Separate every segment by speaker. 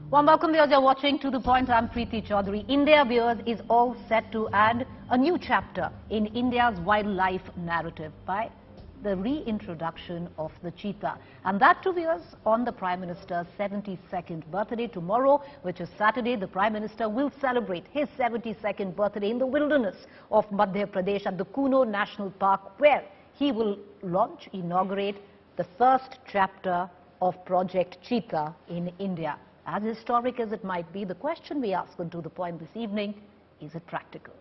Speaker 1: Warm welcome, viewers. You're watching To The Point. I'm Preeti Chaudhary. India, viewers, is all set to add a new chapter in India's wildlife narrative by the reintroduction of the cheetah. And that too, viewers, on the Prime Minister's 72nd birthday. Tomorrow, which is Saturday, the Prime Minister will celebrate his 72nd birthday in the wilderness of Madhya Pradesh at the Kuno National Park, where he will inaugurate the first chapter of Project Cheetah in India. As historic as it might be, the question we ask on To The Point this evening, is it practical?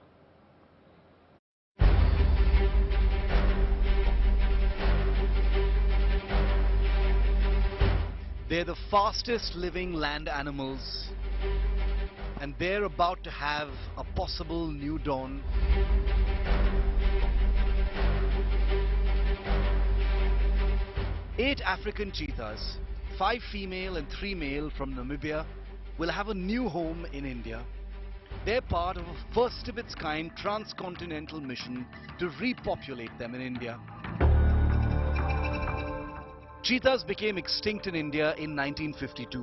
Speaker 2: They're the fastest living land animals, and they're about to have a possible new dawn. Eight African cheetahs, 5 female and 3 male from Namibia, will have a new home in India. They're part of a first-of-its-kind transcontinental mission to repopulate them in India. Cheetahs became extinct in India in 1952.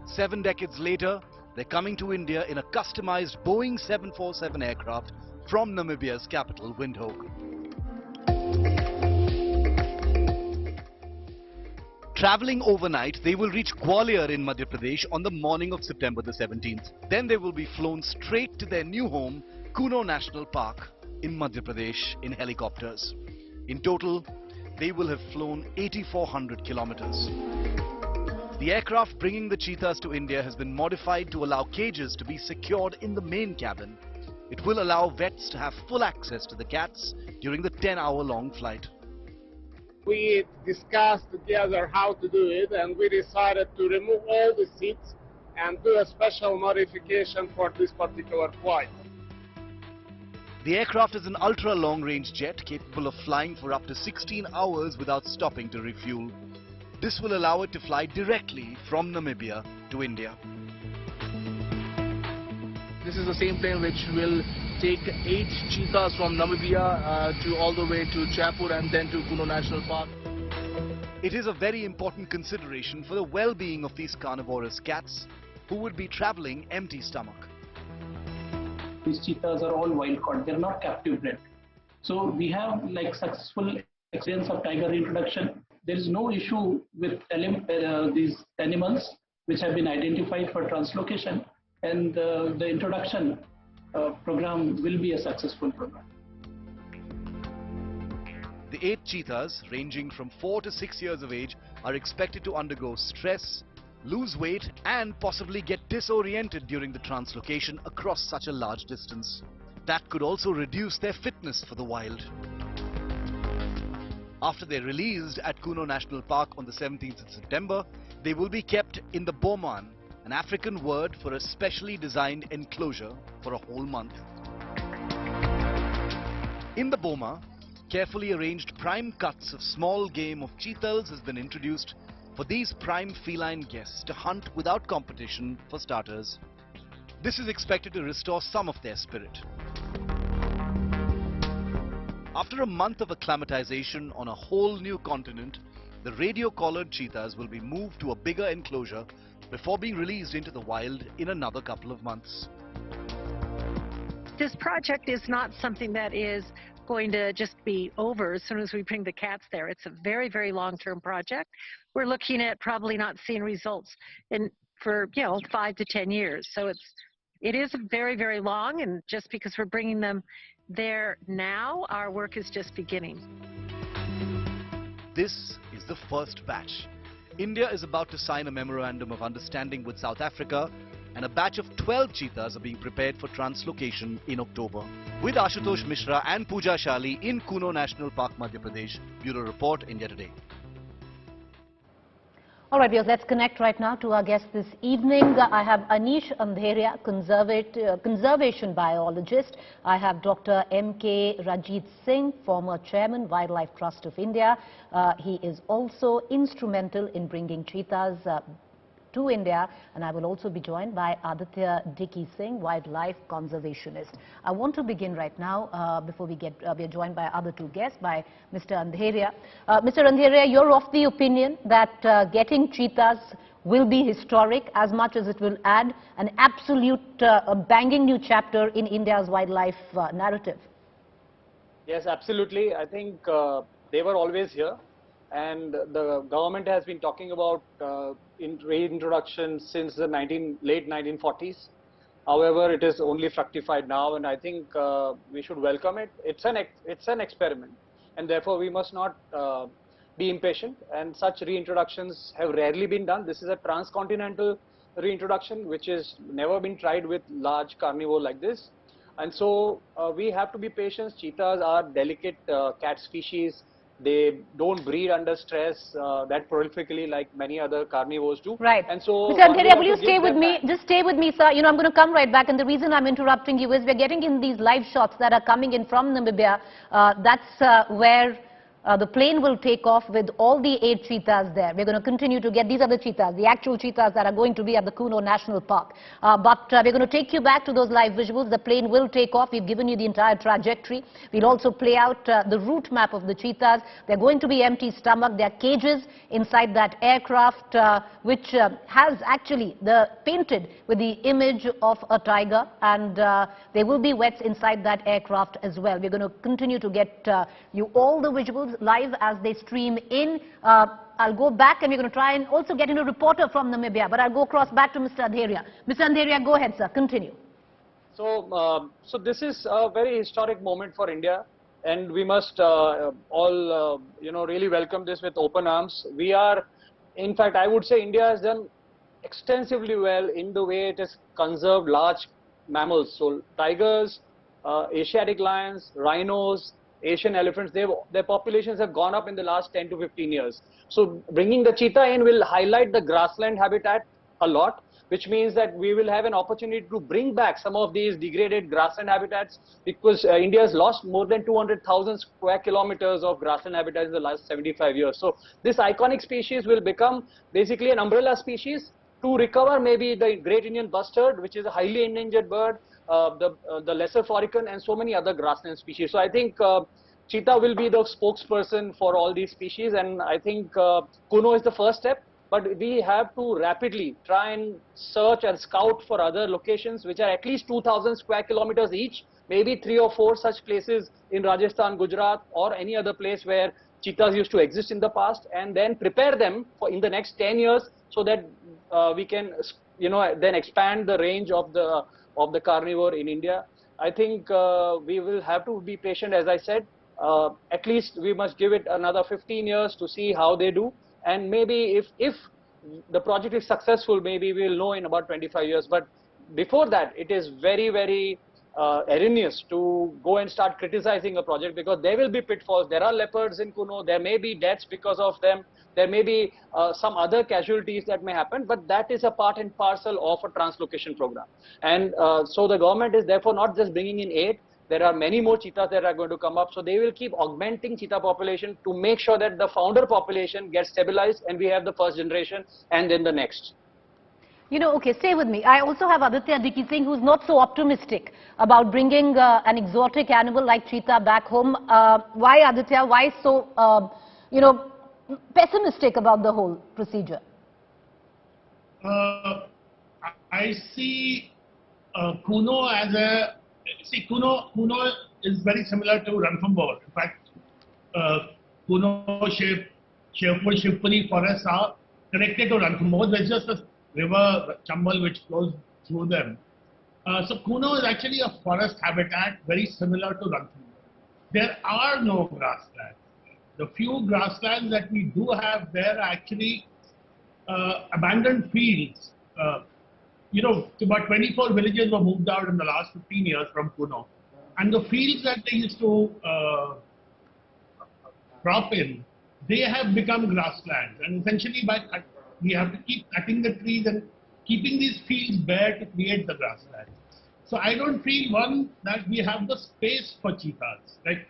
Speaker 2: 7 decades later, they're coming to India in a customized Boeing 747 aircraft from Namibia's capital, Windhoek. Traveling overnight, they will reach Gwalior in Madhya Pradesh on the morning of September the 17th. Then they will be flown straight to their new home, Kuno National Park in Madhya Pradesh, in helicopters. In total, they will have flown 8,400 kilometers. The aircraft bringing the cheetahs to India has been modified to allow cages to be secured in the main cabin. It will allow vets to have full access to the cats during the 10-hour-long flight.
Speaker 3: We discussed together how to do it, and we decided to remove all the seats and do a special modification for this particular flight.
Speaker 2: The aircraft is an ultra-long-range jet capable of flying for up to 16 hours without stopping to refuel. This will allow it to fly directly from Namibia to India.
Speaker 4: This is the same plane which will take 8 cheetahs from Namibia to all the way to Jaipur and then to Kuno National Park.
Speaker 2: It is a very important consideration for the well-being of these carnivorous cats who would be traveling empty stomach.
Speaker 5: These cheetahs are all wild caught, they're not captive bred. So we have successful experience of tiger reintroduction. There is no issue with these animals which have been identified for translocation, and the introduction program will be a successful program.
Speaker 2: The 8 cheetahs, ranging from 4 to 6 years of age, are expected to undergo stress, lose weight and possibly get disoriented during the translocation across such a large distance. That could also reduce their fitness for the wild. After they're released at Kuno National Park on the 17th of September, they will be kept in the Boman, an African word for a specially designed enclosure, for a whole month. In the Boma, carefully arranged prime cuts of small game of cheetahs has been introduced for these prime feline guests to hunt without competition for starters. This is expected to restore some of their spirit. After a month of acclimatization on a whole new continent, the radio-collared cheetahs will be moved to a bigger enclosure before being released into the wild in another couple of months.
Speaker 6: This project is not something that is going to just be over as soon as we bring the cats there. It's a very, very long-term project. We're looking at probably not seeing results for 5 to 10 years. So it is very, very long, and just because we're bringing them there now, our work is just beginning.
Speaker 2: This is the first batch. India is about to sign a memorandum of understanding with South Africa, and a batch of 12 cheetahs are being prepared for translocation in October. With Ashutosh Mishra and Pooja Shali in Kuno National Park, Madhya Pradesh. Bureau Report, India Today.
Speaker 1: All right, viewers, let's connect right now to our guest this evening. I have Anish Andheria, conservation biologist. I have Dr. M.K. Rajit Singh, former chairman, Wildlife Trust of India. He is also instrumental in bringing cheetahs to India, and I will also be joined by Aditya Dicky Singh, wildlife conservationist. I want to begin right now, before we are joined by other two guests, by Mr. Andheria. Mr. Andheria, you're of the opinion that getting cheetahs will be historic as much as it will add an absolute banging new chapter in India's wildlife narrative.
Speaker 7: Yes, absolutely. I think they were always here, and the government has been talking about reintroduction since the late 1940s. However, it is only fructified now, and I think we should welcome it. It's an experiment, and therefore we must not be impatient. And such reintroductions have rarely been done. This is a transcontinental reintroduction, which has never been tried with large carnivore like this. And so we have to be patient. Cheetahs are delicate cat species. They don't breed under stress that prolifically like many other carnivores do.
Speaker 1: Right.
Speaker 7: And so,
Speaker 1: Mr. Andheria, will you stay with me? Just stay with me, sir. You know, I'm going to come right back. And the reason I'm interrupting you is we're getting in these live shots that are coming in from Namibia. That's where the plane will take off with all the 8 cheetahs there. We're going to continue to get, these are the cheetahs, the actual cheetahs that are going to be at the Kuno National Park. But we're going to take you back to those live visuals. The plane will take off. We've given you the entire trajectory. We'll also play out the route map of the cheetahs. They're going to be empty stomach. There are cages inside that aircraft, which has actually painted with the image of a tiger. And there will be wets inside that aircraft as well. We're going to continue to get you all the visuals live as they stream in. I'll go back and we're going to try and also get in a reporter from Namibia, but I'll go across back to Mr. Andheria. Mr. Andheria, go ahead, sir. Continue.
Speaker 7: So this is a very historic moment for India, and we must all, really welcome this with open arms. We are, in fact, I would say India has done extensively well in the way it has conserved large mammals. So tigers, Asiatic lions, rhinos, Asian elephants, their populations have gone up in the last 10 to 15 years. So bringing the cheetah in will highlight the grassland habitat a lot, which means that we will have an opportunity to bring back some of these degraded grassland habitats, because India has lost more than 200,000 square kilometers of grassland habitats in the last 75 years. So this iconic species will become basically an umbrella species to recover maybe the great Indian bustard, which is a highly endangered bird, the lesser foracan, and so many other grassland species. So I think cheetah will be the spokesperson for all these species, and I think Kuno is the first step, but we have to rapidly try and search and scout for other locations which are at least 2,000 square kilometers each, maybe 3 or 4 such places in Rajasthan, Gujarat, or any other place where cheetahs used to exist in the past, and then prepare them for in the next 10 years so that we can then expand the range of the carnivore in India. I think we will have to be patient, as I said. At least we must give it another 15 years to see how they do. And maybe if the project is successful, maybe we'll know in about 25 years. But before that, it is very, very erroneous to go and start criticizing a project, because there will be pitfalls. There are leopards in Kuno. There may be deaths because of them. There may be some other casualties that may happen, but that is a part and parcel of a translocation program. And so the government is therefore not just bringing in 8. There are many more cheetahs that are going to come up. So they will keep augmenting cheetah population to make sure that the founder population gets stabilized and we have the first generation and then the next.
Speaker 1: Okay, stay with me. I also have Aditya Dikki Singh, who's not so optimistic about bringing an exotic animal like cheetah back home. Why, Aditya? Why so, pessimistic about the whole procedure?
Speaker 8: I see Kuno as a... See, Kuno is very similar to Ranthambore. In fact, Kuno, Shivpur, Shivpuri forests are connected to Ranthambore. There's just a river, Chambal, which flows through them. So Kuno is actually a forest habitat very similar to Ranthambore. There are no grasslands. The few grasslands that we do have there are actually abandoned fields. About 24 villages were moved out in the last 15 years from Kuno. And the fields that they used to crop in, they have become grasslands. And essentially, we have to keep cutting the trees and keeping these fields bare to create the grasslands. So I don't feel, one, that we have the space for cheetahs. Like,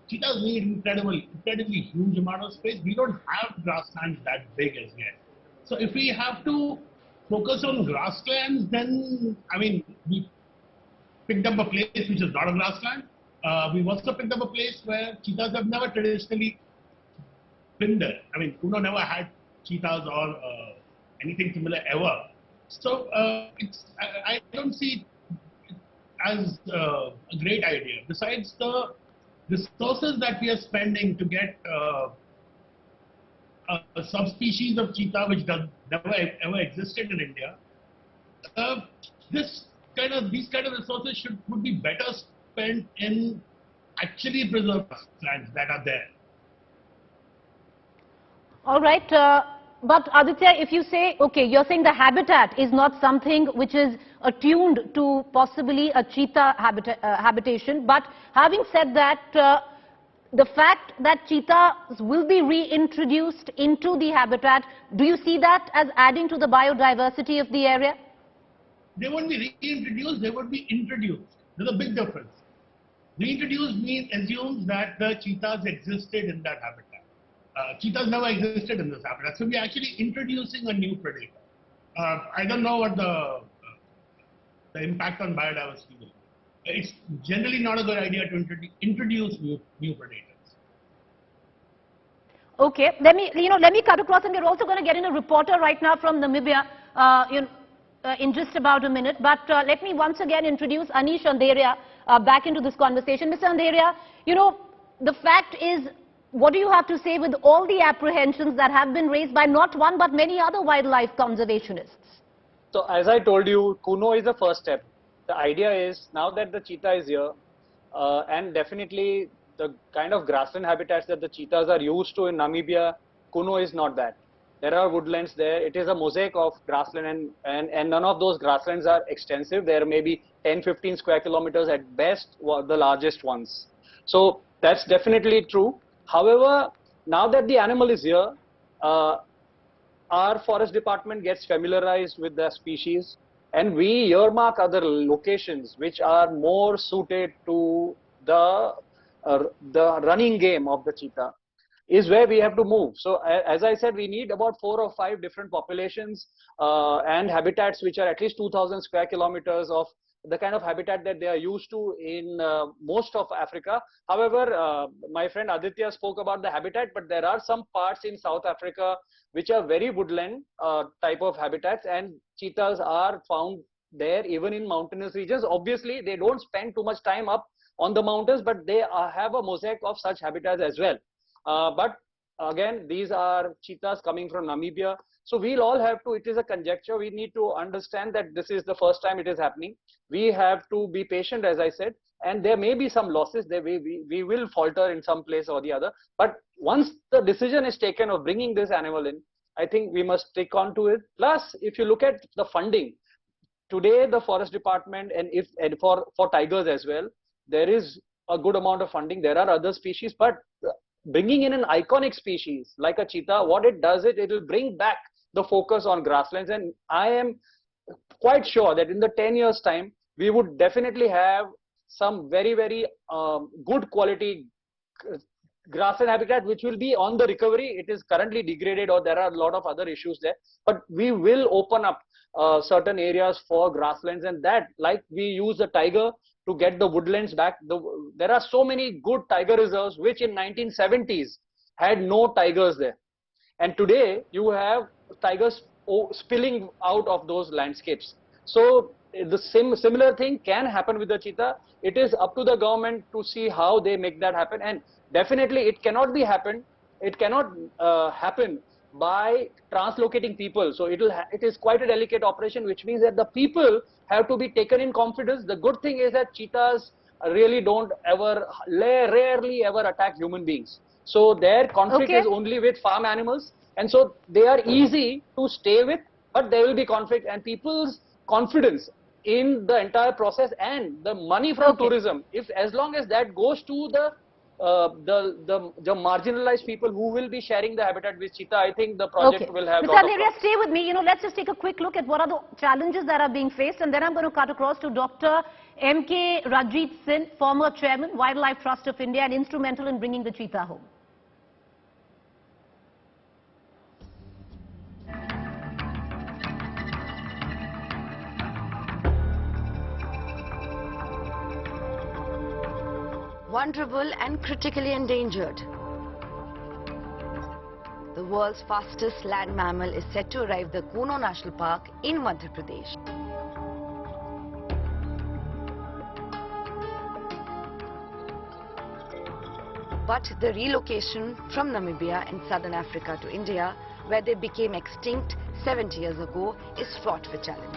Speaker 8: cheetahs need incredibly huge amount of space. We don't have grasslands that big as yet. So if we have to focus on grasslands, then, we picked up a place which is not a grassland. We've also picked up a place where cheetahs have never traditionally been there. Kuno never had cheetahs or anything similar ever. So I don't see it as a great idea. Besides the resources that we are spending to get a subspecies of cheetah which never ever existed in India, these kind of resources would be better spent in actually preserved lands that are there.
Speaker 1: All right, but Aditya, if you say, okay, you're saying the habitat is not something which is attuned to possibly a cheetah habitation, but having said that, the fact that cheetahs will be reintroduced into the habitat, do you see that as adding to the biodiversity of the area?
Speaker 8: They won't be reintroduced, they would be introduced. There's a big difference. Reintroduced assumes that the cheetahs existed in that habitat. Cheetahs never existed in this habitat, so we're actually introducing a new predator. I don't know what the impact on biodiversity will be. It's generally not a good idea to introduce new predators.
Speaker 1: Okay, let me cut across, and we're also going to get in a reporter right now from Namibia in just about a minute. But let me once again introduce Anish Andheria back into this conversation. Mr. Andheria, the fact is, what do you have to say with all the apprehensions that have been raised by not one but many other wildlife conservationists?
Speaker 7: So as I told you, Kuno is the first step. The idea is now that the cheetah is here, and definitely the kind of grassland habitats that the cheetahs are used to in Namibia, Kuno is not that. There are woodlands there. It is a mosaic of grassland, and none of those grasslands are extensive. There may be 10-15 square kilometers at best, the largest ones. So that's definitely true. However, now that the animal is here, our forest department gets familiarized with the species, and we earmark other locations which are more suited to the running game of the cheetah, is where we have to move. So as I said, we need about 4 or 5 different populations and habitats which are at least 2,000 square kilometers of the kind of habitat that they are used to in most of Africa. However, my friend Aditya spoke about the habitat, but there are some parts in South Africa which are very woodland type of habitats, and cheetahs are found there even in mountainous regions. Obviously, they don't spend too much time up on the mountains, but they have a mosaic of such habitats as well. But again, these are cheetahs coming from Namibia. So we'll all have to, it is a conjecture, we need to understand that this is the first time it is happening. We have to be patient, as I said, and there may be some losses, we will falter in some place or the other. But once the decision is taken of bringing this animal in, I think we must stick on to it. Plus, if you look at the funding, today the forest department and for tigers as well, there is a good amount of funding. There are other species, but bringing in an iconic species like a cheetah, what it does it will bring back the focus on grasslands, and I am quite sure that in the 10 years time we would definitely have some very good quality grassland habitat which will be on the recovery. It is currently degraded, or there are a lot of other issues there, but we will open up certain areas for grasslands, and that, like we use the tiger to get the woodlands back. There are so many good tiger reserves which in 1970s had no tigers there, and today you have tigers spilling out of those landscapes. So the similar thing can happen with the cheetah. It is up to the government to see how they make that happen, and definitely it cannot happen by translocating people. So it is quite a delicate operation, which means that the people have to be taken in confidence. The good thing is that cheetahs really don't rarely ever attack human beings. So their conflict is only with farm animals, and so they are easy to stay with, but there will be conflict, and people's confidence in the entire process and the money from tourism, as long as that goes to the marginalized people who will be sharing the habitat with cheetah, I think the project will have.
Speaker 1: Mr. Andheria, stay with me. Let's just take a quick look at what are the challenges that are being faced, and then I'm going to cut across to Dr. M.K. Rajit Singh, former chairman, Wildlife Trust of India, and instrumental in bringing the cheetah home.
Speaker 9: Vulnerable and critically endangered. the world's fastest land mammal is set to arrive at the Kuno National Park in Madhya Pradesh. But the relocation from Namibia in southern Africa to India, where they became extinct 70 years ago, is fraught with challenge.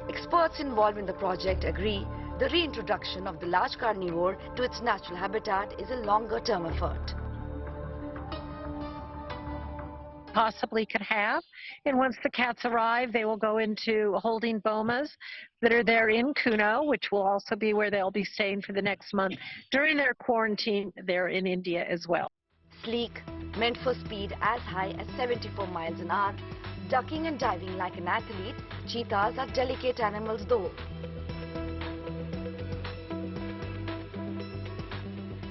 Speaker 9: Experts involved in the project agree the reintroduction of the large carnivore to its natural habitat is a longer-term effort.
Speaker 6: Possibly could have, and once the cats arrive, they will go into holding bomas that are there in Kuno, which will also be where they'll be staying for the next month during their quarantine there in India as well.
Speaker 9: Sleek, meant for speed as high as 74 miles an hour, ducking and diving like an athlete, cheetahs are delicate animals though.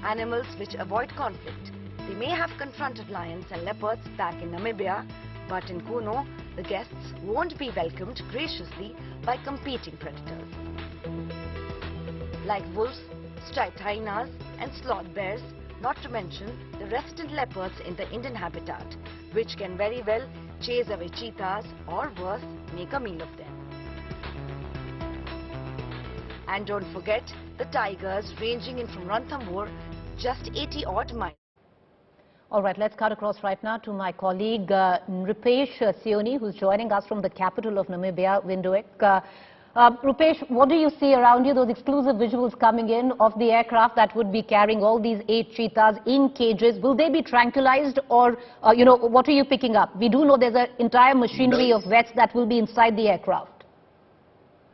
Speaker 9: Animals which avoid conflict. They may have confronted lions and leopards back in Namibia, but in Kuno, the guests won't be welcomed graciously by competing predators. Like wolves, striped hyenas and sloth bears, not to mention the resident leopards in the Indian habitat, which can very well chase away cheetahs or worse, make a meal of them. And don't forget the tigers ranging in from Ranthambore, just 80-odd miles.
Speaker 1: All right, let's cut across right now to my colleague Rupesh Sioni, who's joining us from the capital of Namibia, Windhoek. Rupesh, what do you see around you, those exclusive visuals coming in of the aircraft that would be carrying all these 8 cheetahs in cages? Will they be tranquilized or, what are you picking up? We do know there's an entire machinery of vets that will be inside the aircraft.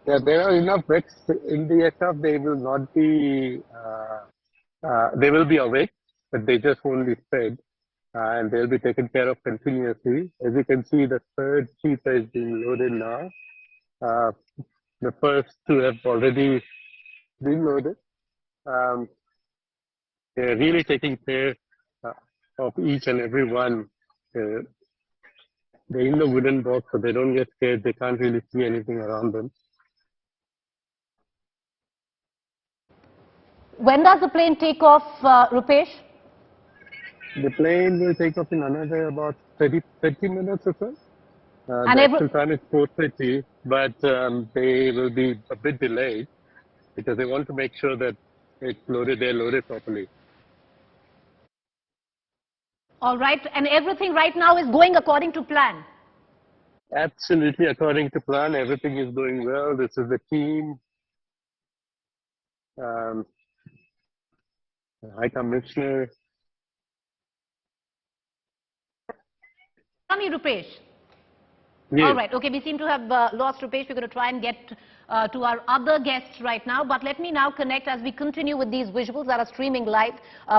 Speaker 10: Yeah, there are enough vets in the aircraft. They will not be, they will be awake, but they just won't be fed. And they'll be taken care of continuously. As you can see, the third cheetah is being loaded now. The first 2 have already been loaded. They're really taking care of each and every one. They're in the wooden box, so they don't get scared. They can't really see anything around them.
Speaker 1: When does the plane take off, Rupesh?
Speaker 10: The plane will take off in another about 30 minutes or so.
Speaker 1: And
Speaker 10: the actual time is 4:30, but they will be a bit delayed because they want to make sure that they're loaded properly.
Speaker 1: All right, and everything right now is going according to plan?
Speaker 10: Absolutely according to plan. Everything is going well. This is the team. High Commissioner.
Speaker 1: Tell me, Rupesh.
Speaker 10: Yes.
Speaker 1: All right, okay, we seem to have lost Rupesh. We're going to try and get to our other guests right now. But let me now connect as we continue with these visuals that are streaming live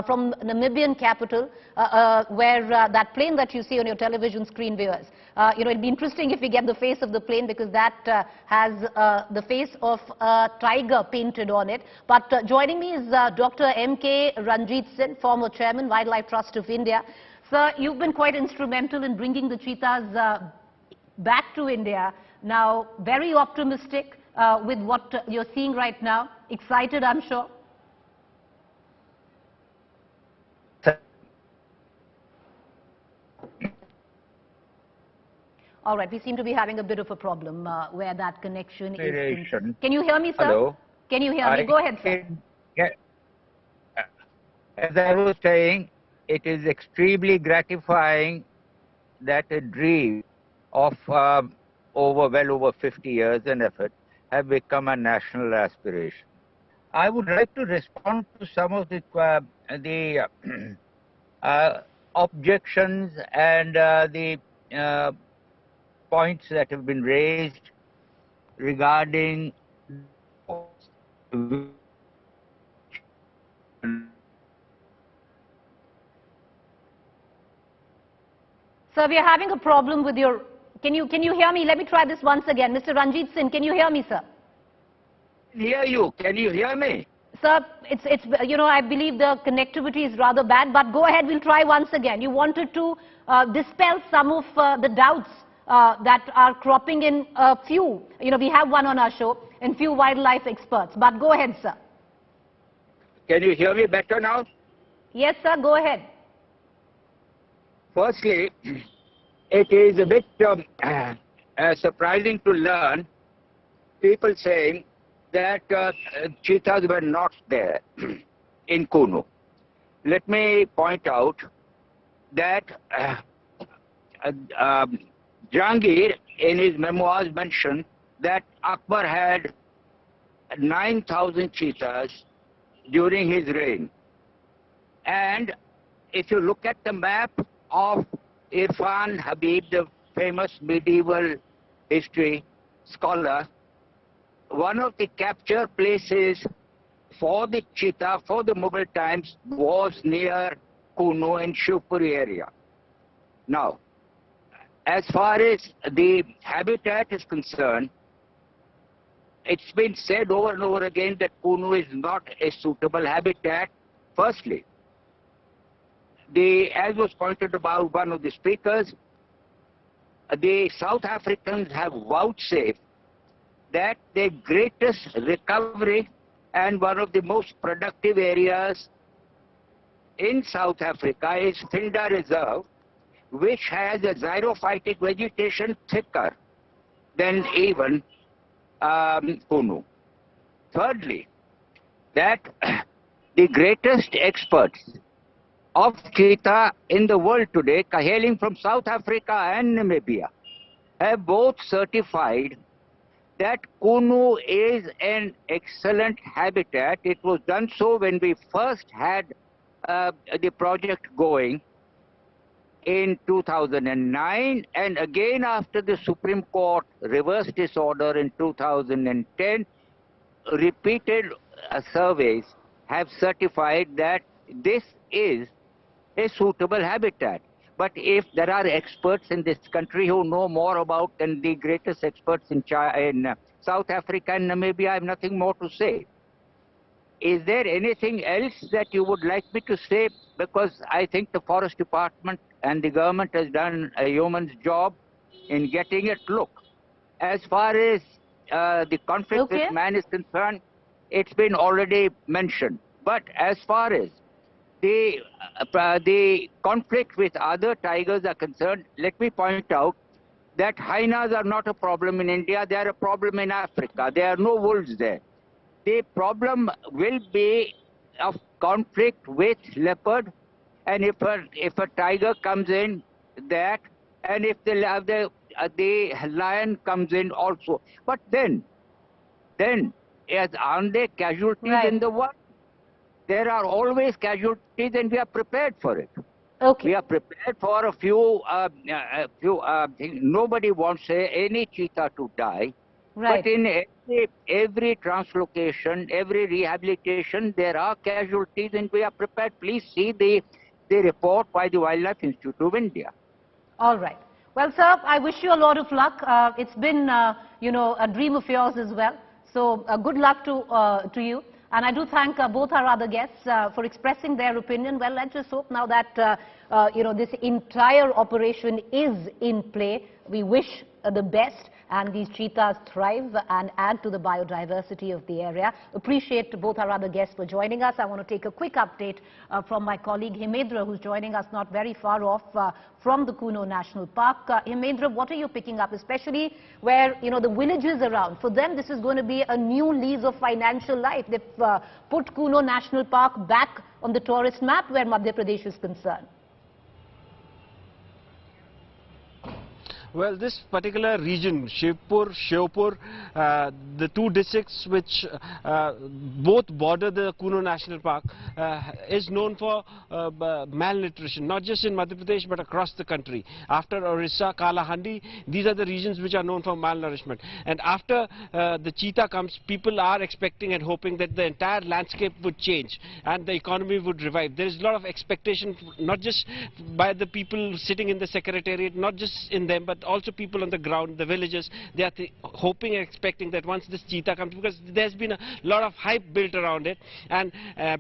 Speaker 1: from Namibian capital, where that plane that you see on your television screen, viewers. It'd be interesting if we get the face of the plane because that has the face of a tiger painted on it. But joining me is Dr. M.K. Ranjit Singh, former chairman, Wildlife Trust of India. Sir, you've been quite instrumental in bringing the cheetahs back to India. Now, very optimistic with what you're seeing right now. Excited, I'm sure. All right, we seem to be having a bit of a problem where that connection is. Can you hear me, sir?
Speaker 11: Hello.
Speaker 1: Can you hear me? Go ahead, sir.
Speaker 11: As I was saying, it is extremely gratifying that a dream of well over 50 years and effort have become a national aspiration. I would like to respond to some of the objections and the points that have been raised regarding
Speaker 1: Sir, we are having a problem with your... Can you hear me? Let me try this once again. Mr. Ranjit Singh, can you hear me, sir?
Speaker 11: Hear you. Can you hear me?
Speaker 1: Sir, I believe the connectivity is rather bad, but go ahead, we'll try once again. You wanted to dispel some of the doubts that are cropping in a few. We have one on our show, and few wildlife experts. But go ahead, sir.
Speaker 11: Can you hear me better now?
Speaker 1: Yes, sir, go ahead.
Speaker 11: Firstly, it is a bit surprising to learn people saying that cheetahs were not there in Kuno. Let me point out that Jahangir in his memoirs mentioned that Akbar had 9,000 cheetahs during his reign. And if you look at the map of Irfan Habib, the famous medieval history scholar, one of the capture places for the cheetah for the Mughal times was near Kuno and Shivpuri area. Now, as far as the habitat is concerned, it's been said over and over again that Kuno is not a suitable habitat. Firstly, as was pointed about one of the speakers, the South Africans have vouchsafed that the greatest recovery and one of the most productive areas in South Africa is Finda Reserve, which has a xerophytic vegetation thicker than even Kuno. Thirdly, that the greatest experts of cheetah in the world today, hailing from South Africa and Namibia, have both certified that Kuno is an excellent habitat. It was done so when we first had the project going in 2009, and again after the Supreme Court reversed its order in 2010, repeated surveys have certified that this is a suitable habitat. But if there are experts in this country who know more about than the greatest experts in South Africa and Namibia, I have nothing more to say. Is there anything else that you would like me to say? Because I think the Forest Department and the government has done a yeoman's job in getting it. Look, as far as the conflict with man is concerned, it's been already mentioned. But as far as the conflict with other tigers are concerned, let me point out that hyenas are not a problem in India. They are a problem in Africa. There are no wolves there. The problem will be of conflict with leopard, and if a tiger comes in, that, and if the lion comes in also. But then aren't there casualties in the world? There are always casualties, and we are prepared for it.
Speaker 1: Okay.
Speaker 11: We are prepared for a few things. Nobody wants any cheetah to die.
Speaker 1: Right.
Speaker 11: But in every translocation, every rehabilitation, there are casualties, and we are prepared. Please see the report by the Wildlife Institute of India.
Speaker 1: All right. Well, sir, I wish you a lot of luck. It's been, a dream of yours as well. So good luck to you. And I do thank both our other guests for expressing their opinion. Well, let's just hope now that, this entire operation is in play. We wish the best, and these cheetahs thrive and add to the biodiversity of the area. Appreciate both our other guests for joining us. I want to take a quick update from my colleague Hemendra, who's joining us not very far off from the Kuno National Park. Hemendra, what are you picking up, especially where, the villages around? For them, this is going to be a new lease of financial life. They've put Kuno National Park back on the tourist map where Madhya Pradesh is concerned.
Speaker 12: Well, this particular region, Shivpur, the two districts which both border the Kuno National Park, is known for malnutrition, not just in Madhya Pradesh but across the country. After Orissa, Kalahandi, these are the regions which are known for malnourishment. And after the cheetah comes, people are expecting and hoping that the entire landscape would change and the economy would revive. There is a lot of expectation, not just by the people sitting in the secretariat, not just in them, but also people on the ground, the villagers. They are hoping and expecting that once this cheetah comes, because there's been a lot of hype built around it, and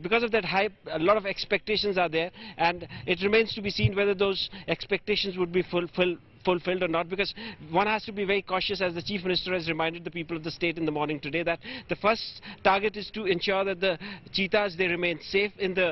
Speaker 12: because of that hype, a lot of expectations are there, and it remains to be seen whether those expectations would be fulfilled fulfilled or not, because one has to be very cautious, as the Chief Minister has reminded the people of the state in the morning today, that the first target is to ensure that the cheetahs, they remain safe in the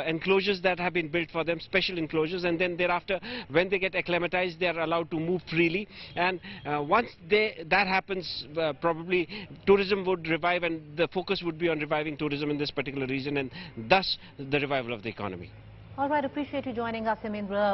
Speaker 12: enclosures that have been built for them, special enclosures, and then thereafter, when they get acclimatized, they are allowed to move freely. And once that happens, probably tourism would revive, and the focus would be on reviving tourism in this particular region, and thus the revival of the economy.
Speaker 1: All right, appreciate you joining us, Hemendra.